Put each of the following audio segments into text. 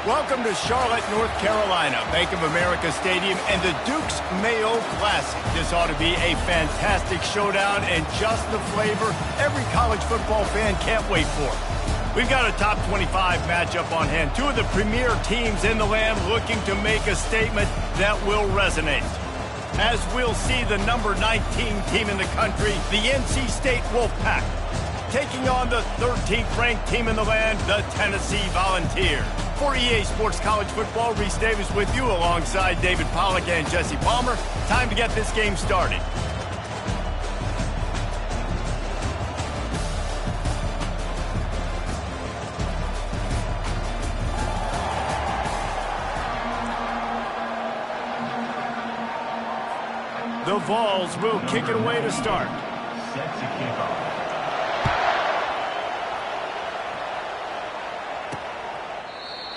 Welcome to Charlotte, North Carolina, Bank of America Stadium, and the Duke's Mayo Classic. This ought to be a fantastic showdown and just the flavor every college football fan can't wait for. We've got a top 25 matchup on hand. Two of the premier teams in the land looking to make a statement that will resonate. As we'll see the number 19 team in the country, the NC State Wolfpack, taking on the 13th ranked team in the land, the Tennessee Volunteers. For EA Sports College Football, Reese Davis with you alongside David Pollack and Jesse Palmer. Time to get this game started. The Vols will kick it away to start. Set to kick off.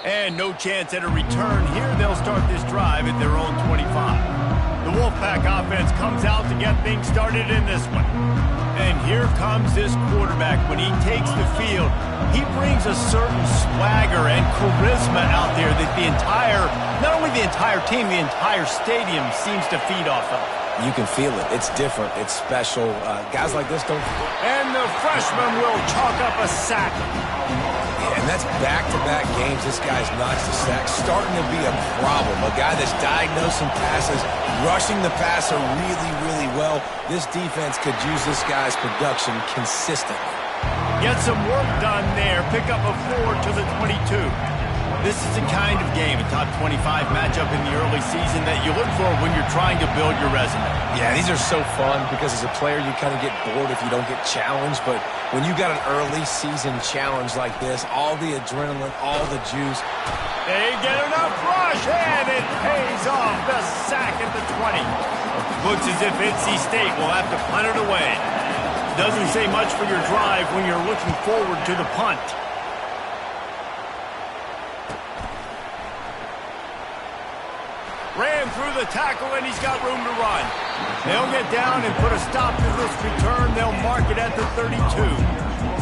And no chance at a return here. They'll start this drive at their own 25. The Wolfpack offense comes out to get things started in this one. And here comes this quarterback. When he takes the field, he brings a certain swagger and charisma out there that not only the entire team, the entire stadium seems to feed off of. You can feel it. It's different. It's special. Guys like this don't... And the freshman will chalk up a sack. And that's back-to-back games this guy's notched a sack. Starting to be a problem. A guy that's diagnosing passes, rushing the passer really, really well. This defense could use this guy's production consistently. Get some work done there. Pick up a 4 to the 22. This is the kind of game, a top 25 matchup in the early season that you look for when you're trying to build your resume. Yeah, these are so fun because as a player you kind of get bored if you don't get challenged, but when you got an early season challenge like this, all the adrenaline, all the juice. They get enough rush, and it pays off. The sack at the 20. Looks as if NC State will have to punt it away. Doesn't say much for your drive when you're looking forward to the punt. Ran through the tackle, and he's got room to run. They'll get down and put a stop to this return. They'll mark it at the 32.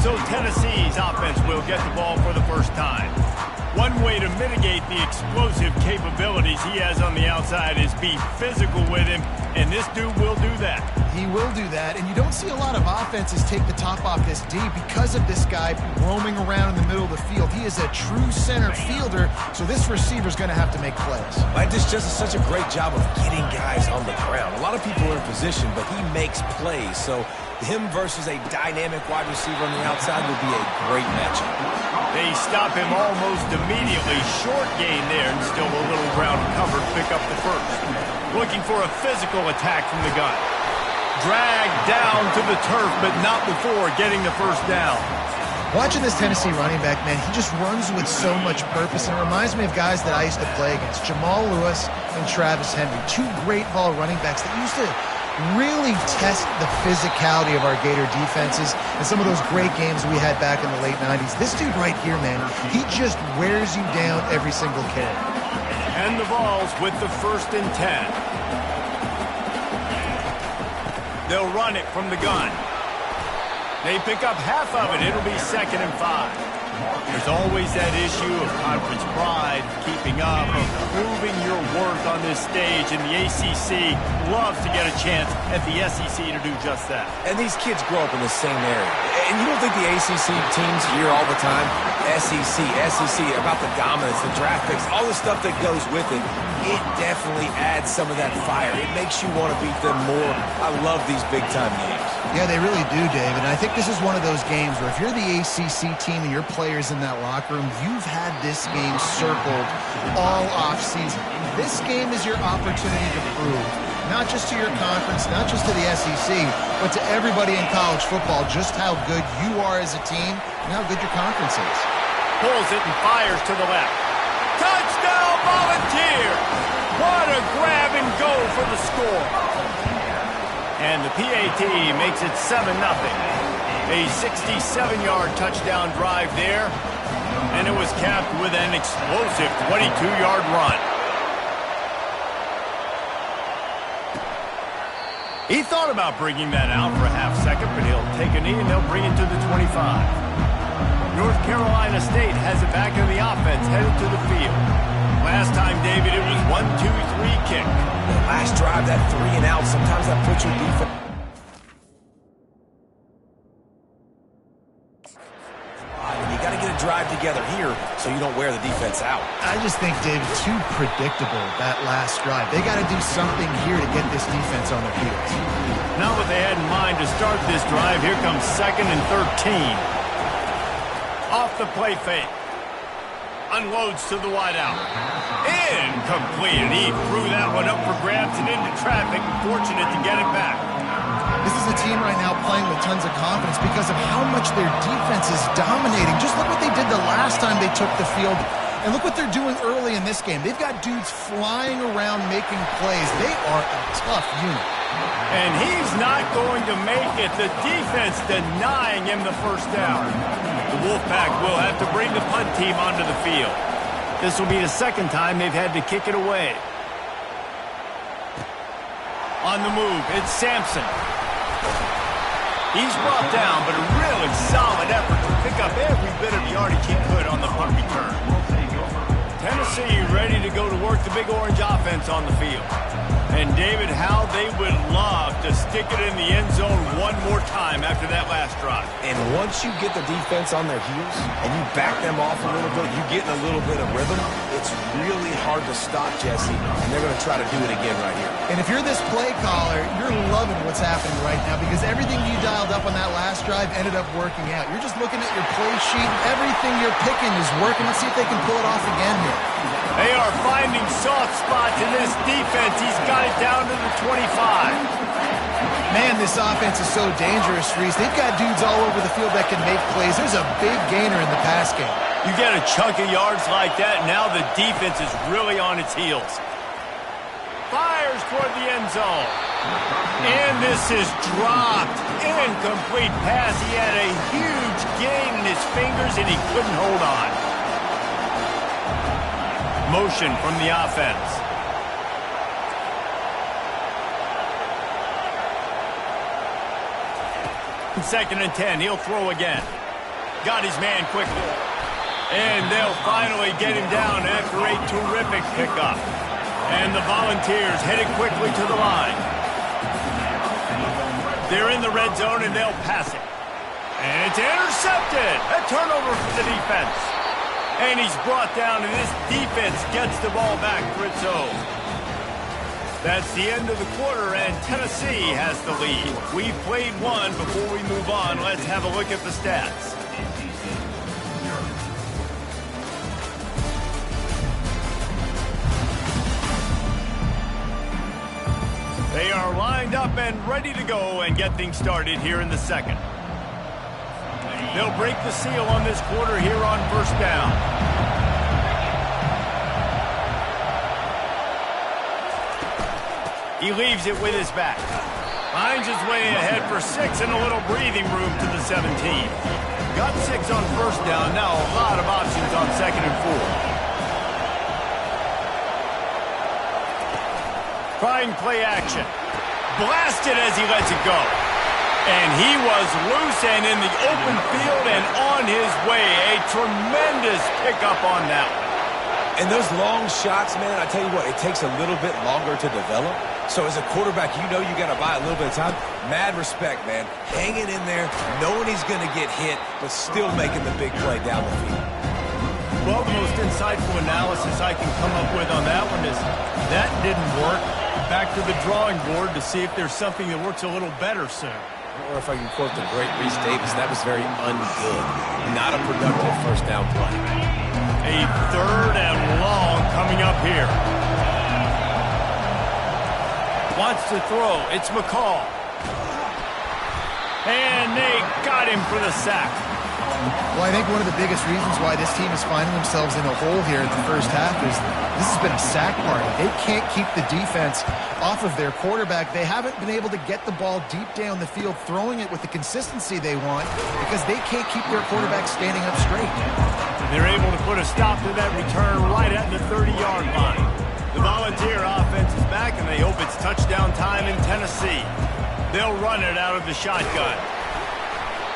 So Tennessee's offense will get the ball for the first time. One way to mitigate the explosive capabilities he has on the outside is be physical with him, and this dude will do that. He will do that, and you don't see a lot of offenses take the top off this D because of this guy roaming around in the middle of the field. He is a true center fielder, so this receiver's going to have to make plays. This does such a great job of getting guys on the ground. A lot of people are in position, but he makes plays, so him versus a dynamic wide receiver on the outside would be a great matchup. They stop him almost immediately. Short gain there, and still a little ground covered. Pick up the first. Looking for a physical attack from the gun. Dragged down to the turf, but not before getting the first down. Watching this Tennessee running back, man, he just runs with so much purpose, and it reminds me of guys that I used to play against, Jamal Lewis and Travis Henry, two great ball running backs that used to really test the physicality of our Gator defenses and some of those great games we had back in the late 90s. This dude right here, man, he just wears you down every single carry. And the Vols with the 1st and 10. They'll run it from the gun. They pick up half of it. It'll be 2nd and 5. There's always that issue of conference pride, keeping up, of proving your worth on this stage, and the ACC loves to get a chance at the SEC to do just that. And these kids grow up in the same area. And you don't think the ACC teams hear all the time, SEC, about the dominance, the draft picks, all the stuff that goes with it. It definitely adds some of that fire. It makes you want to beat them more. I love these big-time games. Yeah, they really do, David. And I think this is one of those games where if you're the ACC team and your players in that locker room, you've had this game circled all off-season. This game is your opportunity to prove, not just to your conference, not just to the SEC, but to everybody in college football, just how good you are as a team and how good your conference is. Pulls it and fires to the left. Touchdown, Volunteers! What a grab and go for the score. And the PAT makes it 7-0. A 67-yard touchdown drive there. And it was capped with an explosive 22-yard run. He thought about bringing that out for a half second, but he'll take a knee and they'll bring it to the 25. North Carolina State has it back in the offense, headed to the field. Last time, David, it was 1-2-3 kick. The last drive, that 3 and out, sometimes that puts your defense. You got to get a drive together here so you don't wear the defense out. I just think, David, too predictable, that last drive. They got to do something here to get this defense on their heels. Not what they had in mind to start this drive. Here comes 2nd and 13. Off the play fake. Unloads to the wideout. Incomplete. And he threw that one up for grabs and into traffic. Fortunate to get it back. This is a team right now playing with tons of confidence because of how much their defense is dominating. Just look what they did the last time they took the field. And look what they're doing early in this game. They've got dudes flying around making plays. They are a tough unit. And he's not going to make it. The defense denying him the first down. The Wolfpack will have to bring the punt team onto the field. This will be the second time they've had to kick it away. On the move, it's Sampson. He's brought down, but a really solid effort to pick up every bit of yardage he could on the punt return. Tennessee ready to go to work the Big Orange offense on the field. And, David, how they would love to stick it in the end zone one more time after that last drive. And once you get the defense on their heels and you back them off a little bit, you get in a little bit of rhythm, it's really hard to stop, Jesse, and they're going to try to do it again right here. And if you're this play caller, you're loving what's happening right now because everything you dialed up on that last drive ended up working out. You're just looking at your play sheet. Everything you're picking is working. Let's see if they can pull it off again here. They are finding soft spots in this defense. He's got it down to the 25. Man, this offense is so dangerous, Reese. They've got dudes all over the field that can make plays. There's a big gainer in the pass game. You get a chunk of yards like that, now the defense is really on its heels. Fires toward the end zone. And this is dropped. Incomplete pass. He had a huge gain in his fingers, and he couldn't hold on. Motion from the offense. Second and 10. He'll throw again. Got his man quickly. And they'll finally get him down after a terrific pickup. And the Volunteers headed quickly to the line. They're in the red zone, and they'll pass it. And it's intercepted. A turnover for the defense. And he's brought down, and this defense gets the ball back for its own. That's the end of the quarter, and Tennessee has the lead. We've played one. Before we move on, let's have a look at the stats. They are lined up and ready to go and get things started here in the second. They'll break the seal on this quarter here on first down. He leaves it with his back. Finds his way ahead for 6 and a little breathing room to the 17. Got 6 on first down. Now a lot of options on second and 4. Trying play action. Blasted as he lets it go. And he was loose and in the open field and on his way. A tremendous pickup on that one. And those long shots, man, I tell you what, it takes a little bit longer to develop. So as a quarterback, you know you got to buy a little bit of time. Mad respect, man. Hanging in there, knowing he's going to get hit, but still making the big play down the field. Well, the most insightful analysis I can come up with on that one is that didn't work. Back to the drawing board to see if there's something that works a little better soon. Or if I can quote the great Reese Davis, that was very ungood. Not a productive first down play. A third and long coming up here. Wants to throw. It's McCall. And they got him for the sack. Well, I think one of the biggest reasons why this team is finding themselves in a hole here in the first half is this has been a sack party. They can't keep the defense off of their quarterback. They haven't been able to get the ball deep down the field, throwing it with the consistency they want because they can't keep their quarterback standing up straight. They're able to put a stop to that return right at the 30-yard line. The Volunteer offense is back, and they hope it's touchdown time in Tennessee. They'll run it out of the shotgun.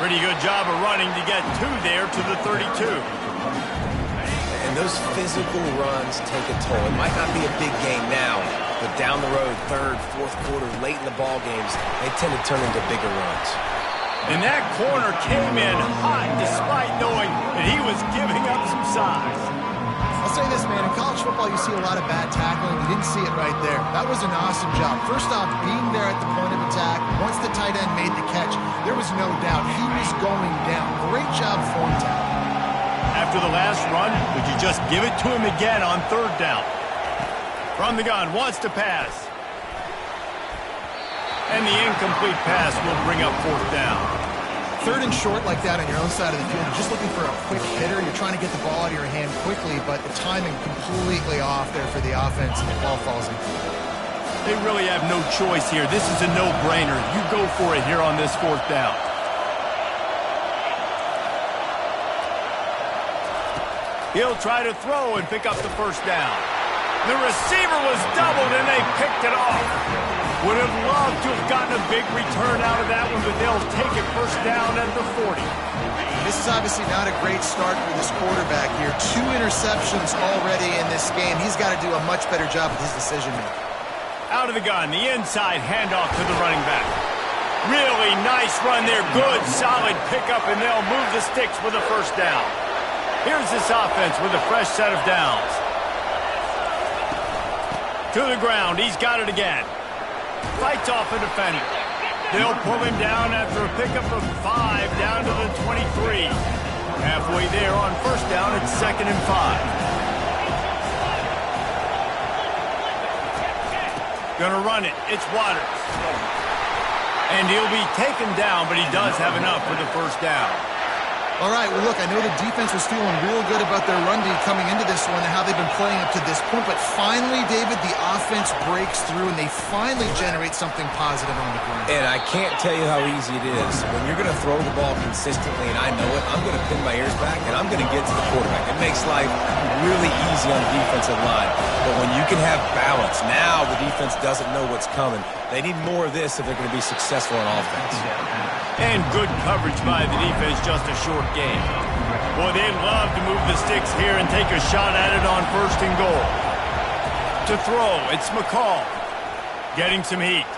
Pretty good job of running to get 2 there to the 32. And those physical runs take a toll. It might not be a big game now, but down the road, third, fourth quarter, late in the ball games, they tend to turn into bigger runs. And that corner came in hot despite knowing that he was giving up some size. I'll say this, man. In college football, you see a lot of bad tackling. You didn't see it right there. That was an awesome job. First off, being there at the point of attack. Once the tight end made the catch, there was no doubt he was going down. Great job form tackling. After the last run, would you just give it to him again on 3rd down? From the gun, wants to pass. And the incomplete pass will bring up 4th down. 3rd and short like that on your own side of the field. You're just looking for a quick hitter. You're trying to get the ball out of your hand quickly, but the timing completely off there for the offense, and the ball falls in. They really have no choice here. This is a no-brainer. You go for it here on this 4th down. He'll try to throw and pick up the 1st down. The receiver was doubled, and they picked it off. Would have loved to have gotten a big return out of that one, but they'll take it 1st down at the 40. This is obviously not a great start for this quarterback here. 2 interceptions already in this game. He's got to do a much better job with his decision-making. Out of the gun, the inside handoff to the running back. Really nice run there. Good, solid pickup, and they'll move the sticks with a 1st down. Here's this offense with a fresh set of downs. To the ground. He's got it again. Fights off a defender. They'll pull him down after a pickup of 5 down to the 23. Halfway there on 1st down, it's 2nd and 5. Gonna run it. It's Waters. And he'll be taken down, but he does have enough for the 1st down. All right, well, look, I know the defense was feeling real good about their run D coming into this one and how they've been playing up to this point, but finally, David, the offense breaks through and they finally generate something positive on the ground. And I can't tell you how easy it is. When you're going to throw the ball consistently, and I know it, I'm going to pin my ears back, and I'm going to get to the quarterback. It makes life really easy on the defensive line. But when you can have balance, now the defense doesn't know what's coming. They need more of this if they're going to be successful on offense. And good coverage by the defense, just a short game. Boy, they'd love to move the sticks here and take a shot at it on 1st and goal. To throw, it's McCall. Getting some heat.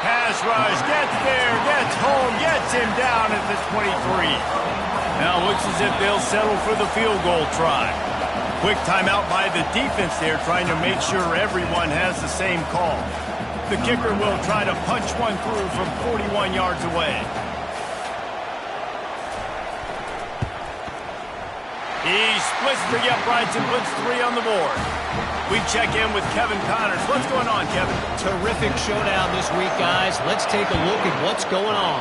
Pass rush, gets there, gets home, gets him down at the 23. Now looks as if they'll settle for the field goal try. Quick timeout by the defense there, trying to make sure everyone has the same call. The kicker will try to punch one through from 41 yards away. He splits the uprights and puts 3 on the board. We check in with Kevin Connors. What's going on, Kevin? Terrific showdown this week, guys. Let's take a look at what's going on.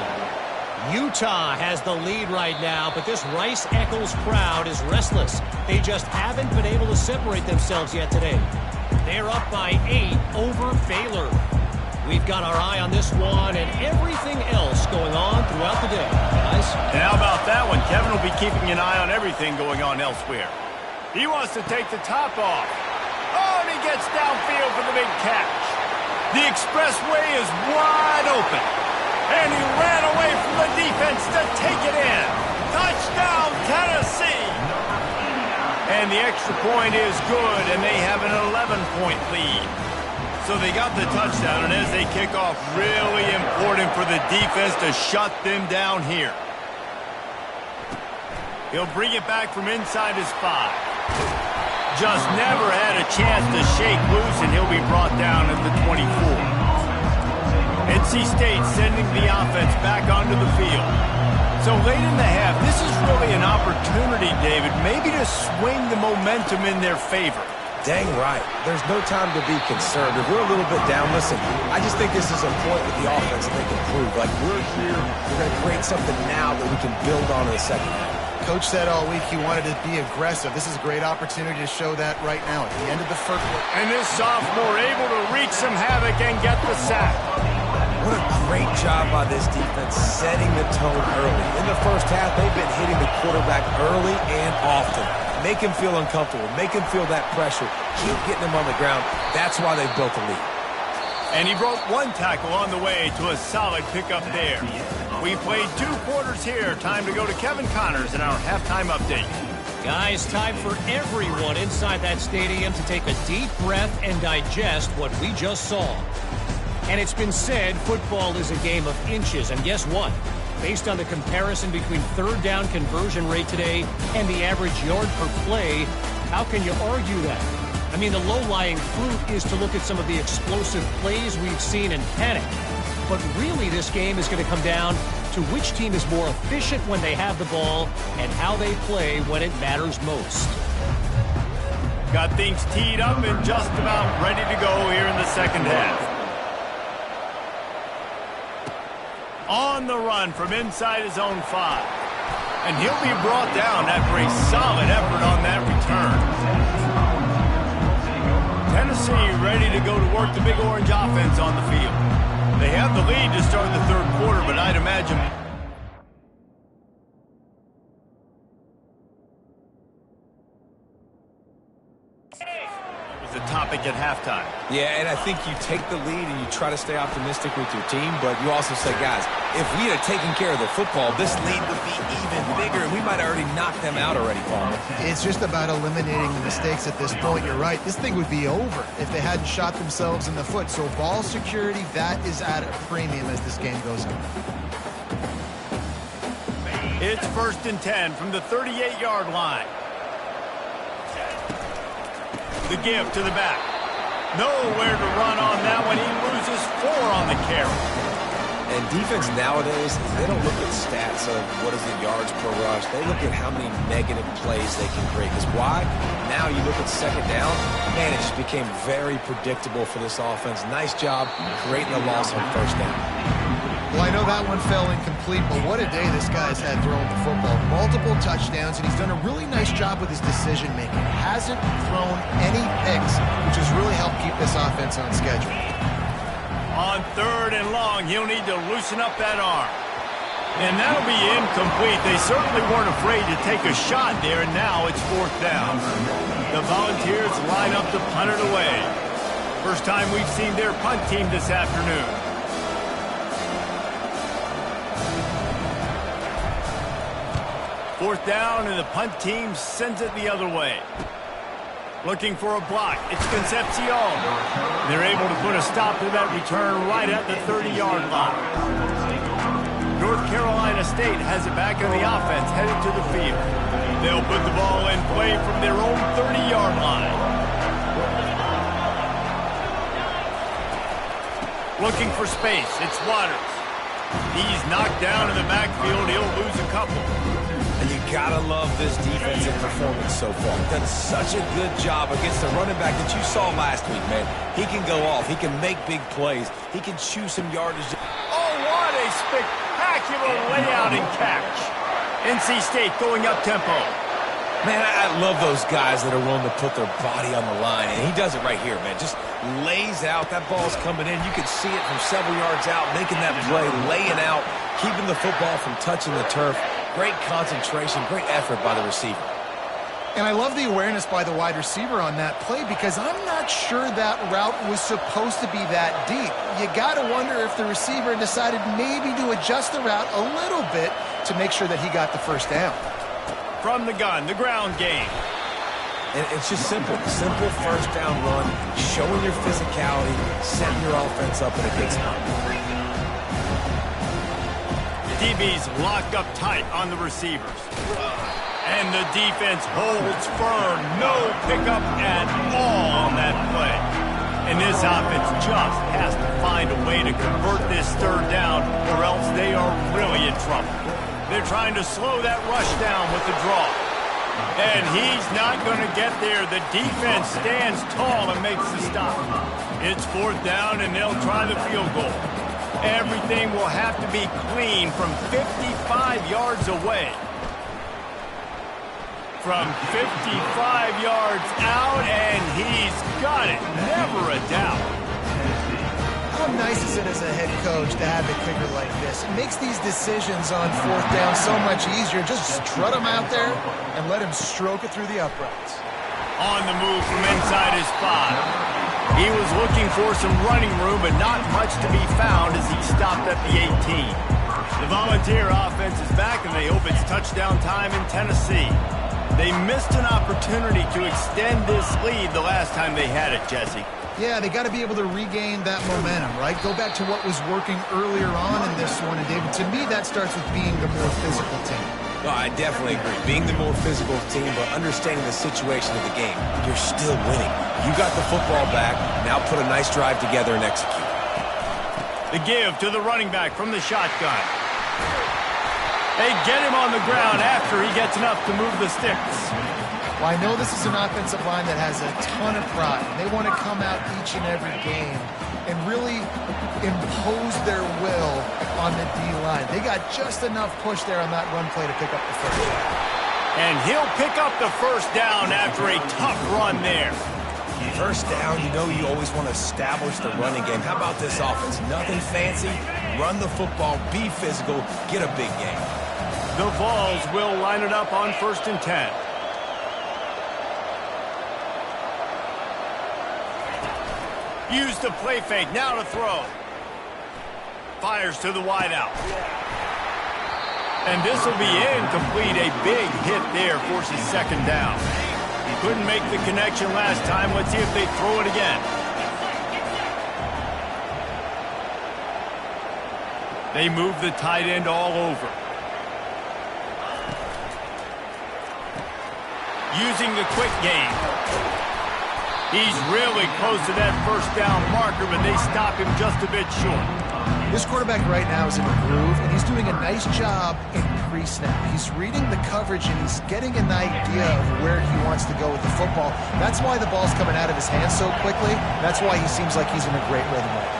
Utah has the lead right now, but this Rice-Eccles crowd is restless. They just haven't been able to separate themselves yet today. They're up by 8 over Baylor. We've got our eye on this one and everything else going on throughout the day, guys. And how about that one? Kevin will be keeping an eye on everything going on elsewhere. He wants to take the top off. Oh, and he gets downfield for the big catch. The expressway is wide open. And he ran away from the defense to take it in. Touchdown, Tennessee! And the extra point is good, and they have an 11-point lead. So they got the touchdown, and as they kick off, really important for the defense to shut them down here. He'll bring it back from inside his 5. Just never had a chance to shake loose, and he'll be brought down at the 24. NC State sending the offense back onto the field. So late in the half, this is really an opportunity, David, maybe to swing the momentum in their favor. Dang right. There's no time to be concerned. If we're a little bit down, listen, I just think this is a point with the offense that they can prove. Like, we're here, we're going to create something now that we can build on in the second half. Coach said all week he wanted to be aggressive. This is a great opportunity to show that right now at the end of the first. And this sophomore able to wreak some havoc and get the sack. What a great job by this defense setting the tone early. In the first half, they've been hitting the quarterback early and often. Make him feel uncomfortable. Make him feel that pressure. Keep getting him on the ground. That's why they've built a lead. And he broke one tackle on the way to a solid pickup there. We played 2 quarters here. Time to go to Kevin Connors in our halftime update. Guys, time for everyone inside that stadium to take a deep breath and digest what we just saw. And it's been said football is a game of inches, and guess what? Based on the comparison between third down conversion rate today and the average yard per play, how can you argue that? I mean, the low-lying fruit is to look at some of the explosive plays we've seen and panic. But really, this game is going to come down to which team is more efficient when they have the ball and how they play when it matters most. Got things teed up and just about ready to go here in the second half. On the run from inside his own 5. And he'll be brought down after a solid effort on that return. Tennessee ready to go to work the Big Orange offense on the field. They have the lead to start the third quarter, but I'd imagine was the topic at halftime. Yeah, and I think you take the lead and you try to stay optimistic with your team, but you also say, guys, if we had taken care of the football, this lead would be even bigger, and we might have already knocked them out already, Palmer. It's just about eliminating the mistakes at this point. You're right. This thing would be over if they hadn't shot themselves in the foot. So ball security, that is at a premium as this game goes on. It's 1st and 10 from the 38-yard line. The give to the back. Nowhere to run on that one. He loses 4 on the carry. And defense nowadays, they don't look at stats of what is the yards per rush. They look at how many negative plays they can create. Because why? Now you look at second down, man, it just became very predictable for this offense. Nice job creating a loss on first down. Well, I know that one fell incomplete, but what a day this guy's had throwing the football. Multiple touchdowns, and he's done a really nice job with his decision-making. Hasn't thrown any picks, which has really helped keep this offense on schedule. On 3rd and long, he'll need to loosen up that arm. And that'll be incomplete. They certainly weren't afraid to take a shot there, and now it's 4th down. The Volunteers line up to punt it away. First time we've seen their punt team this afternoon. 4th down, and the punt team sends it the other way. Looking for a block. It's Concepcion. They're able to put a stop to that return right at the 30-yard line. North Carolina State has it back on the offense, headed to the field. They'll put the ball in play from their own 30-yard line. Looking for space. It's Waters. He's knocked down in the backfield. He'll lose a couple. And you gotta love this defensive performance so far. Done such a good job against the running back that you saw last week, man. He can go off. He can make big plays. He can chew some yardage. Oh, what a spectacular layout and catch. NC State going up-tempo. Man, I love those guys that are willing to put their body on the line, and he does it right here, man. Just lays out. That ball's coming in. You can see it from several yards out, making that play, laying out, keeping the football from touching the turf. Great concentration, great effort by the receiver. And I love the awareness by the wide receiver on that play because I'm not sure that route was supposed to be that deep. You got to wonder if the receiver decided maybe to adjust the route a little bit to make sure that he got the first down. From the gun, the ground game. And it's just simple. Simple first down run, showing your physicality, setting your offense up in a big spot. DB's locked up tight on the receivers. And the defense holds firm. No pickup at all on that play. And this offense just has to find a way to convert this 3rd down or else they are really in trouble. They're trying to slow that rush down with the draw. And he's not going to get there. The defense stands tall and makes the stop. It's 4th down, and they'll try the field goal. Everything will have to be clean from 55 yards away. From 55 yards out, and he's got it. Never a doubt. How nice is it as a head coach to have a kicker like this? It makes these decisions on 4th down so much easier. Just strut him out there and let him stroke it through the uprights. On the move from inside his 5. He was looking for some running room, but not much to be found as he stopped at the 18. The Volunteer offense is back, and they hope it's touchdown time in Tennessee. They missed an opportunity to extend this lead the last time they had it, Jesse. Yeah, they got to be able to regain that momentum, right? Go back to what was working earlier on in this one. And, David, to me, that starts with being the more physical team. No, I definitely agree. Being the more physical team, but understanding the situation of the game. You're still winning. You got the football back. Now put a nice drive together and execute. The give to the running back from the shotgun. They get him on the ground after he gets enough to move the sticks. Well, I know this is an offensive line that has a ton of pride. They want to come out each and every game and really impose their will on the D-line. They got just enough push there on that run play to pick up the first down. And he'll pick up the first down after a tough run there. First down, you know you always want to establish the running game. How about this offense? Nothing fancy. Run the football, be physical, get a big game. The Vols will line it up on 1st and 10. Use the play fake, now to throw. Fires to the wideout. And this will be incomplete. A big hit there forces 2nd down. Couldn't make the connection last time. Let's see if they throw it again. They move the tight end all over. Using the quick game. He's really close to that first down marker, but they stop him just a bit short. This quarterback right now is in a groove, and he's doing a nice job in pre-snap. He's reading the coverage, and he's getting an idea of where he wants to go with the football. That's why the ball's coming out of his hands so quickly. That's why he seems like he's in a great rhythm right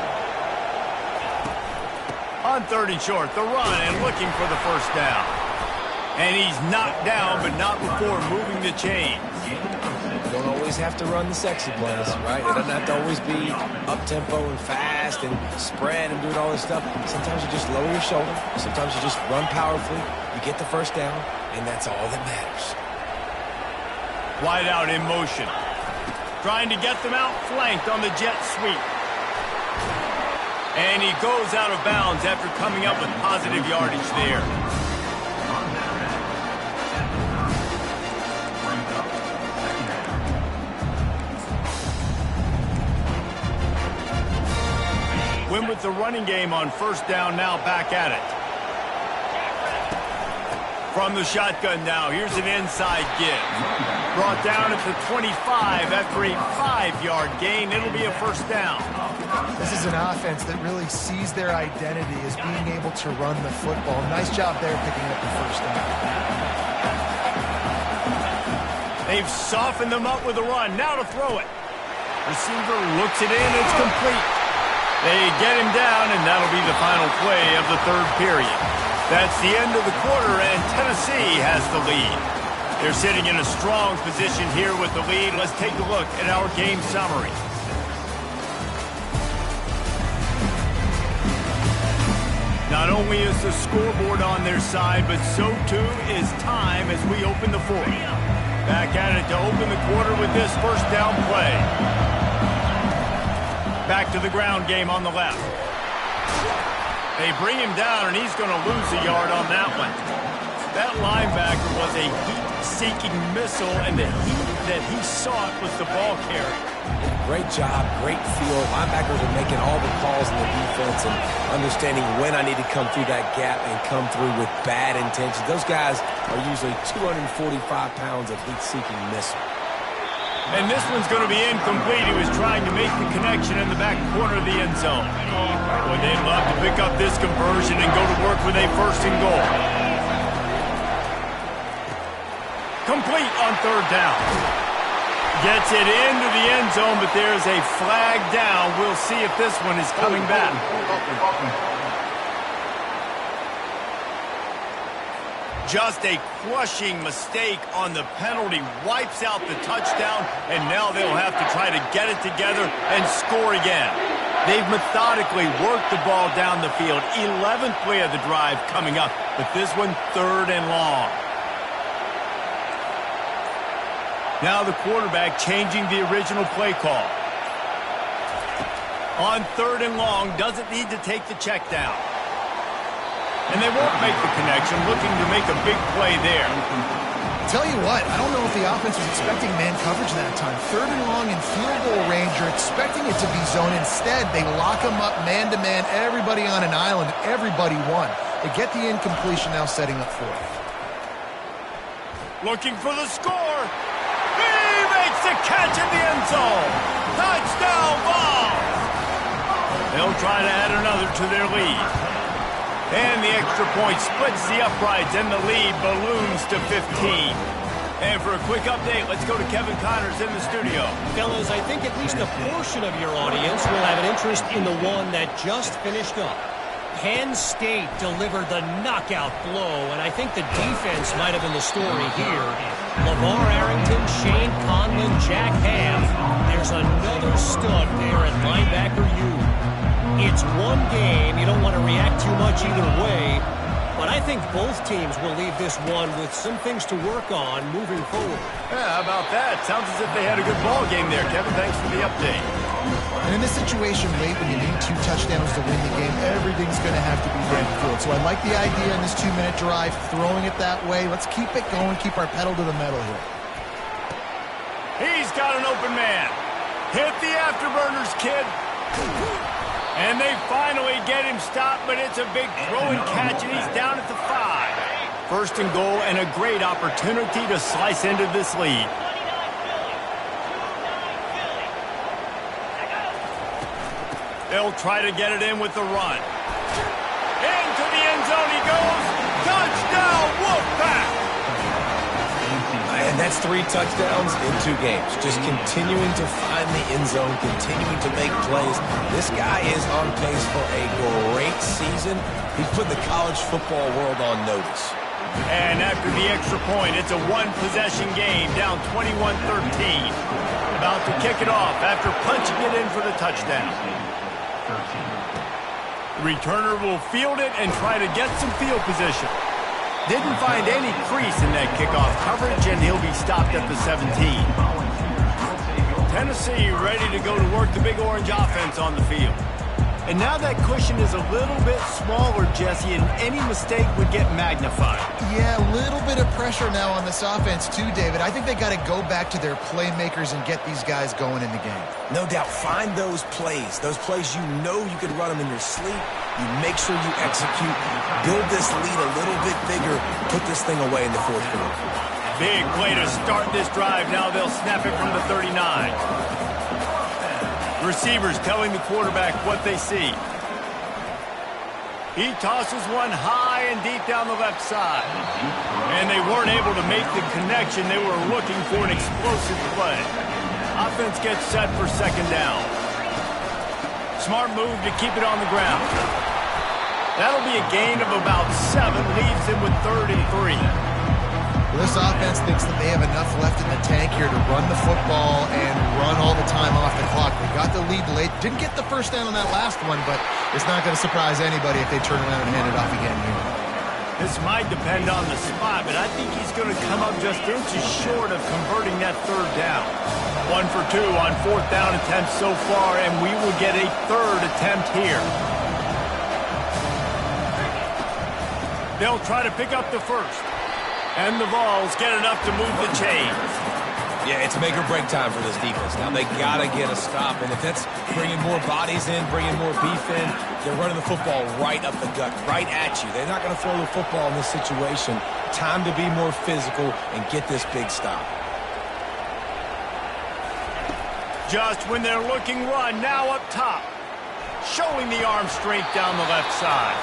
now. On 3rd and short, the run and looking for the first down. And he's knocked down, but not before moving the chains. You don't always have to run the sexy plays, right? It doesn't have to always be up-tempo and fast and spread and doing all this stuff. Sometimes you just lower your shoulder. Sometimes you just run powerfully. You get the first down, and that's all that matters. Wide out in motion. Trying to get them out flanked on the jet sweep. And he goes out of bounds after coming up with positive yardage there. Win with the running game on 1st down, now back at it. From the shotgun now, here's an inside give. Brought down at the 25 after a 5-yard gain. It'll be a first down. This is an offense that really sees their identity as being able to run the football. Nice job there picking up the first down. They've softened them up with a run. Now to throw it. Receiver looks it in. It's complete. They get him down, and that'll be the final play of the 3rd period. That's the end of the quarter, and Tennessee has the lead. They're sitting in a strong position here with the lead. Let's take a look at our game summary. Not only is the scoreboard on their side, but so too is time as we open the 4th. Back at it to open the quarter with this first down play. Back to the ground game on the left. They bring him down, and he's going to lose a yard on that one. That linebacker was a heat-seeking missile, and the heat that he sought was the ball carrier. Great job, great feel. Linebackers are making all the calls in the defense and understanding when I need to come through that gap and come through with bad intentions. Those guys are usually 245 pounds of heat-seeking missile. And this one's going to be incomplete. He was trying to make the connection in the back corner of the end zone. Boy, they'd love to pick up this conversion and go to work with a 1st and goal. Complete on 3rd down. Gets it into the end zone, but there's a flag down. We'll see if this one is coming back. Just a crushing mistake on the penalty wipes out the touchdown, and now they'll have to try to get it together and score again. They've methodically worked the ball down the field. 11th play of the drive coming up, but this one 3rd and long. Now the quarterback changing the original play call. On 3rd and long, doesn't need to take the check down. And they won't make the connection, looking to make a big play there. Tell you what, I don't know if the offense was expecting man coverage that time. 3rd and long in field goal range, you're expecting it to be zone. Instead, they lock them up man-to-man, everybody on an island, everybody won. They get the incompletion, now setting up 4th. Looking for the score. He makes the catch in the end zone. Touchdown ball. They'll try to add another to their lead. And the extra point splits the uprights, and the lead balloons to 15. And for a quick update, let's go to Kevin Connors in the studio. Fellas, I think at least a portion of your audience will have an interest in the one that just finished up. Penn State delivered the knockout blow, and I think the defense might have been the story here. LeVar Arrington, Shane Conlon, Jack Ham. There's another stud there at linebacker U. It's one game. You don't want to react too much either way. But I think both teams will leave this one with some things to work on moving forward. Yeah, how about that? Sounds as if they had a good ball game there, Kevin. Thanks for the update. And in this situation late, when you need 2 touchdowns to win the game, everything's going to have to be ready field. So I like the idea in this 2-minute drive, throwing it that way. Let's keep it going, keep our pedal to the metal here. He's got an open man. Hit the afterburners, kid. And they finally get him stopped, but it's a big throw and catch, and he's down at the 5. 1st and goal, and a great opportunity to slice into this lead. They'll try to get it in with the run. Into the end zone he goes. Touchdown, Wolfpack! And that's 3 touchdowns in 2 games. Just continuing to find the end zone, continuing to make plays. This guy is on pace for a great season. He's put the college football world on notice. And after the extra point, it's a 1-possession game, down 21-13. About to kick it off after punching it in for the touchdown. The returner will field it and try to get some field position. Didn't find any crease in that kickoff coverage, and he'll be stopped at the 17. Tennessee ready to go to work the Big Orange offense on the field. And now that cushion is a little bit smaller, Jesse, and any mistake would get magnified. Yeah, a little bit of pressure now on this offense too, David. I think they got to go back to their playmakers and get these guys going in the game. No doubt. Find those plays you know you could run them in your sleep. You make sure you execute. Build this lead a little bit bigger. Put this thing away in the 4th quarter. Big play to start this drive. Now they'll snap it from the 39. Receivers telling the quarterback what they see. He tosses one high and deep down the left side. And they weren't able to make the connection. They were looking for an explosive play. Offense gets set for 2nd down. Smart move to keep it on the ground. That'll be a gain of about 7, leaves them with 3rd and 3. This offense thinks that they have enough left in the tank here to run the football and run all the time off the clock. They got the lead late. Didn't get the first down on that last one, but it's not going to surprise anybody if they turn around and hand it off again here. This might depend on the spot, but I think he's going to come up just inches short of converting that 3rd down. 1 for 2 on 4th down attempts so far, and we will get a 3rd attempt here. They'll try to pick up the 1st. And the Vols get enough to move the chains. Yeah, it's make or break time for this defense. Now they got to get a stop, and if that's bringing more bodies in, bringing more beef in, they're running the football right up the gut, right at you. They're not going to throw the football in this situation. Time to be more physical and get this big stop. Just when they're looking run, now up top. Showing the arm strength down the left side.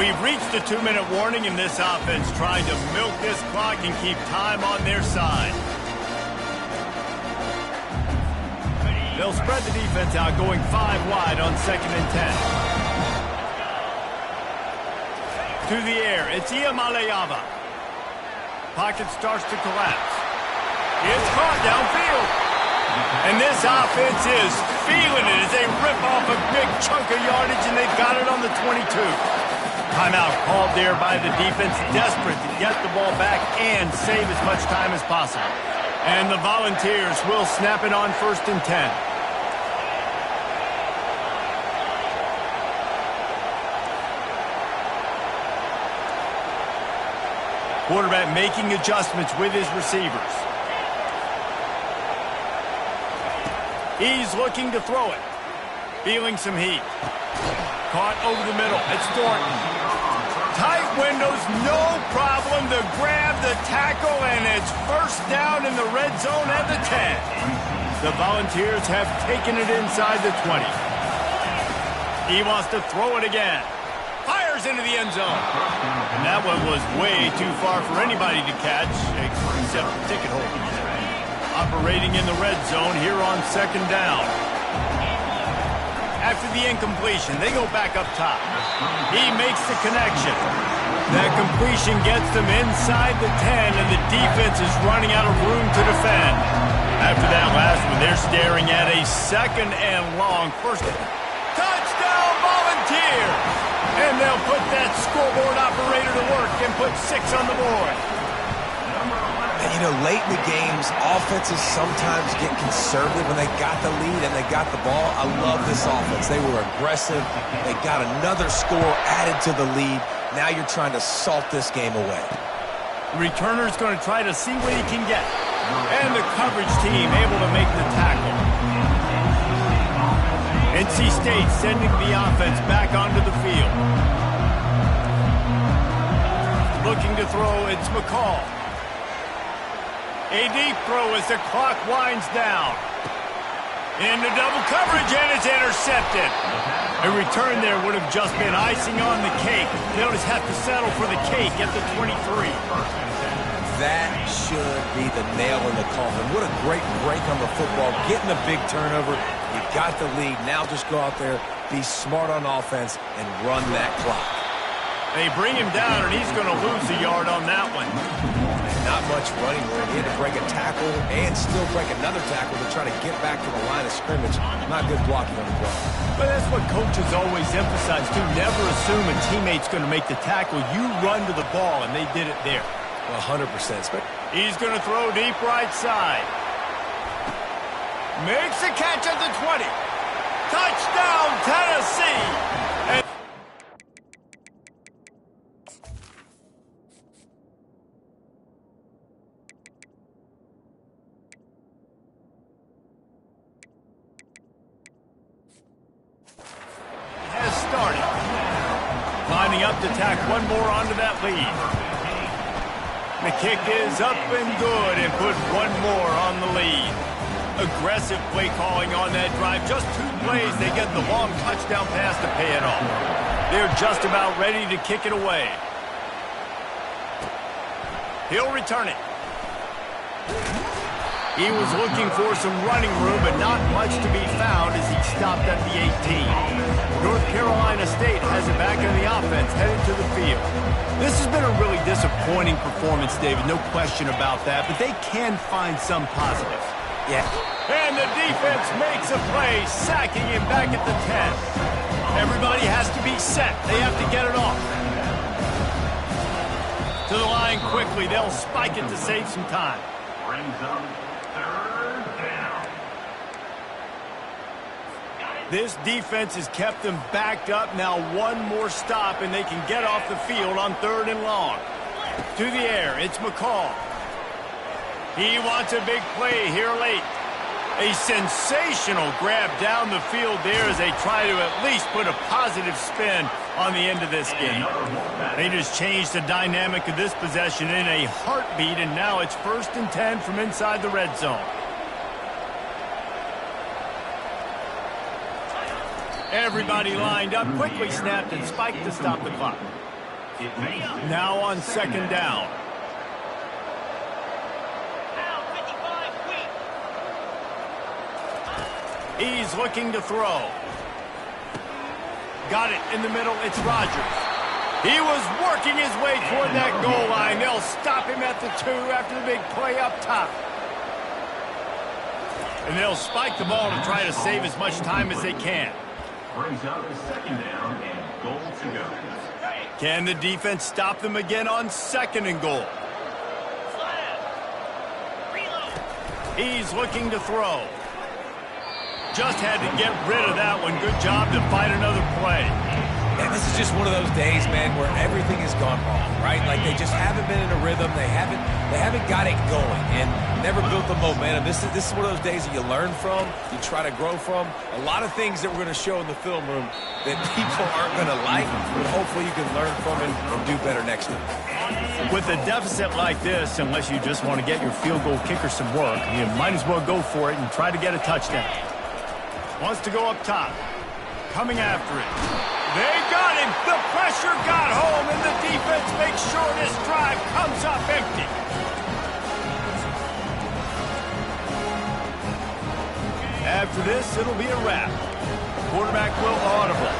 We've reached the 2-minute warning, and this offense trying to milk this clock and keep time on their side. They'll spread the defense out, going 5 wide on 2nd and 10. To the air, it's Iamaleava. Pocket starts to collapse. It's caught downfield. And this offense is feeling it as they rip off a big chunk of yardage, and they've got it on the 22. Timeout called there by the defense, desperate to get the ball back and save as much time as possible. And the Volunteers will snap it on 1st and 10. Quarterback making adjustments with his receivers. He's looking to throw it. Feeling some heat. Caught over the middle. It's Thornton. Tight windows, no problem to grab the tackle, and it's first down in the red zone at the 10. The Volunteers have taken it inside the 20. He wants to throw it again. Fires into the end zone. And that one was way too far for anybody to catch, except ticket holders. Operating in the red zone here on second down. After the incompletion, they go back up top. He makes the connection. That completion gets them inside the 10, and the defense is running out of room to defend. After that last one, they're staring at a second and long. First touchdown, Volunteers! And they'll put that scoreboard operator to work and put 6 on the board. And, you know, late in the games, offenses sometimes get conservative when they got the lead and they got the ball. I love this offense. They were aggressive. They got another score added to the lead. Now you're trying to salt this game away. The returner's going to try to see what he can get. And the coverage team able to make the tackle. NC State sending the offense back onto the field. Looking to throw, it's McCall. A deep throw as the clock winds down. Into double coverage, and it's intercepted. A return there would have just been icing on the cake. They'll just have to settle for the cake at the 23. That should be the nail in the coffin. What a great break on the football. Getting a big turnover. You got the lead. Now just go out there, be smart on offense, and run that clock. They bring him down, and he's going to lose a yard on that one. Not much running room. He had to break a tackle and still break another tackle to try to get back to the line of scrimmage. Not good blocking on the play. But that's what coaches always emphasize, too. Never assume a teammate's going to make the tackle. You run to the ball, and they did it there. 100%. He's going to throw deep right side. Makes the catch at the 20. Touchdown, Tennessee! And has started. Lining up to tack one more onto that lead. The kick is up and good and put one more on the lead. Aggressive play calling on that drive. Just 2 plays, they get the long touchdown pass to pay it off. They're just about ready to kick it away. He'll return it. He was looking for some running room, but not much to be found as he stopped at the 18. North Carolina State has it back in the offense, headed to the field. This has been a really disappointing performance, David, no question about that, but they can find some positives. Yeah. And the defense makes a play, sacking him back at the 10. Everybody has to be set. They have to get it off. To the line quickly. They'll spike it to save some time. Brings up third down. This defense has kept them backed up. Now one more stop, and they can get off the field on 3rd and long. To the air, it's McCall. He wants a big play here late. A sensational grab down the field there as they try to at least put a positive spin on the end of this game. They just changed the dynamic of this possession in a heartbeat, and now it's 1st and 10 from inside the red zone. Everybody lined up, quickly snapped and spiked to stop the clock. Now on 2nd down. He's looking to throw. Got it in the middle. It's Rogers. He was working his way toward that goal line. They'll stop him at the 2 after the big play up top. And they'll spike the ball to try to save as much time as they can. Brings up the 2nd down and goal to go. Can the defense stop them again on 2nd and goal? He's looking to throw. Just had to get rid of that one. Good job to find another play. And this is just one of those days, man, where everything has gone wrong, right? Like they just haven't been in a rhythm. They haven't got it going and never built the momentum. This is one of those days that you learn from, you try to grow from. A lot of things that we're going to show in the film room that people aren't going to like, but hopefully you can learn from and do better next time. With a deficit like this, unless you just want to get your field goal kicker some work, you might as well go for it and try to get a touchdown. Wants to go up top. Coming after it. They got him. The pressure got home, and the defense makes sure this drive comes up empty. After this, it'll be a wrap. Quarterback will audible.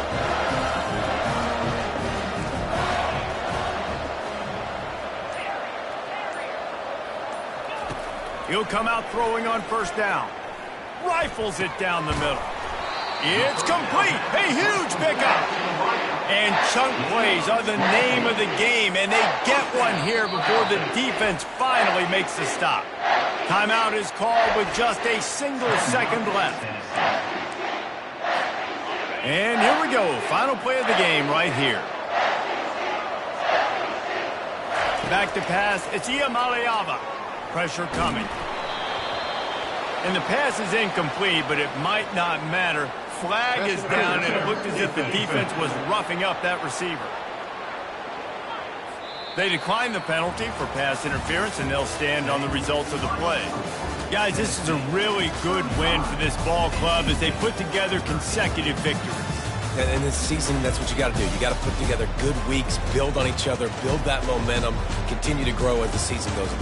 He'll come out throwing on first down. Rifles it down the middle. It's complete. A huge pickup. And chunk plays are the name of the game, and they get one here before the defense finally makes the stop. Timeout is called with just a single second left. And here we go. Final play of the game right here. Back to pass. It's Iamaleava. Pressure coming. And the pass is incomplete, but it might not matter. Flag is down, and it looked as if the defense was roughing up that receiver. They decline the penalty for pass interference, and they'll stand on the results of the play. Guys, this is a really good win for this ball club as they put together consecutive victories. In this season, that's what you got to do. You got to put together good weeks, build on each other, build that momentum, continue to grow as the season goes on.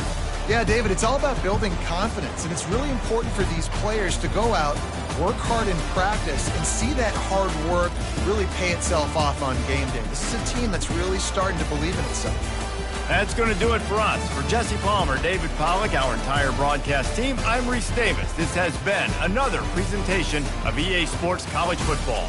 Yeah, David, it's all about building confidence, and it's really important for these players to go out, work hard in practice, and see that hard work really pay itself off on game day. This is a team that's really starting to believe in itself. That's going to do it for us. For Jesse Palmer, David Pollack, our entire broadcast team, I'm Reese Davis. This has been another presentation of EA Sports College Football.